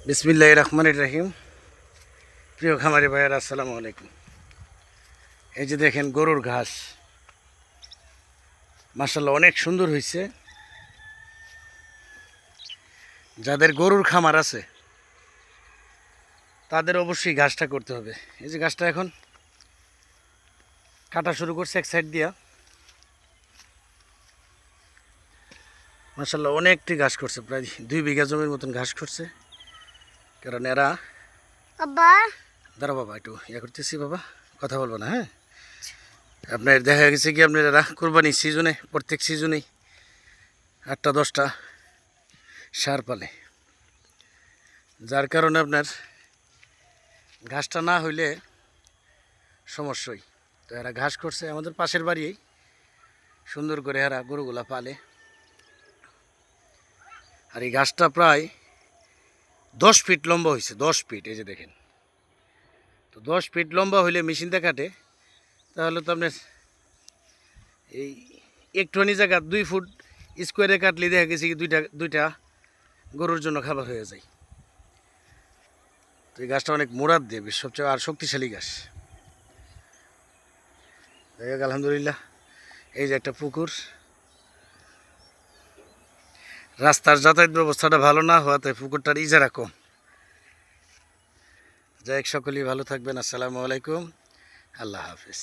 বিসমিল্লাহির রহমানির রহিম। প্রিয় খামারি ভাইয়েরা, আসসালামু আলাইকুম। এই যে দেখেন গরুর ঘাস, মাশাআল্লাহ অনেক সুন্দর হয়েছে। যাদের গরুর খামার আছে তাদের অবশ্যই ঘাসটা করতে হবে। এই যে ঘাসটা এখন কাটা শুরু করছে এক সাইড দিয়া। মাশাআল্লাহ অনেকটি ঘাস করছে, প্রায় 2 বিঘা জমির মতন ঘাস করছে। কারণ এরা দাঁড়া বাবা, একটু ইয়ে করতেছি বাবা, কথা বলবো না, হ্যাঁ। আপনার দেখা গেছে কি আপনার এরা কোরবানি সিজনে, প্রত্যেক সিজনেই 8টা 10টা সার পালে, যার কারণে আপনার ঘাসটা না হইলে সমস্যাই। তো এরা ঘাস করছে আমাদের পাশের বাড়িই, সুন্দর করে এরা গরুগুলা পালে। আর এই ঘাসটা প্রায় 10 ফিট লম্বা হয়েছে, 10 ফিট। এই যে দেখেন, তো 10 ফিট লম্বা হইলে মেশিনটা কাটে, তাহলে তো আপনার এই একটুখানি জায়গা 2 ফুট স্কোয়ারে কাটলে দেখা গেছে কি দুইটা গরুর জন্য খাবার হয়ে যায়। তো এই গাছটা অনেক মোড়াত দিয়ে, সবচেয়ে আর শক্তিশালী গাছ। যাই হোক আলহামদুলিল্লাহ। এই যে একটা পুকুর, রাস্তার যাতায়াত ব্যবস্থাটা ভালো না হওয়াতে পুকুরটার ইজারা কম। যাই হোক, সকলেই ভালো থাকবেন। আসসালামু আলাইকুম, আল্লাহ হাফিজ।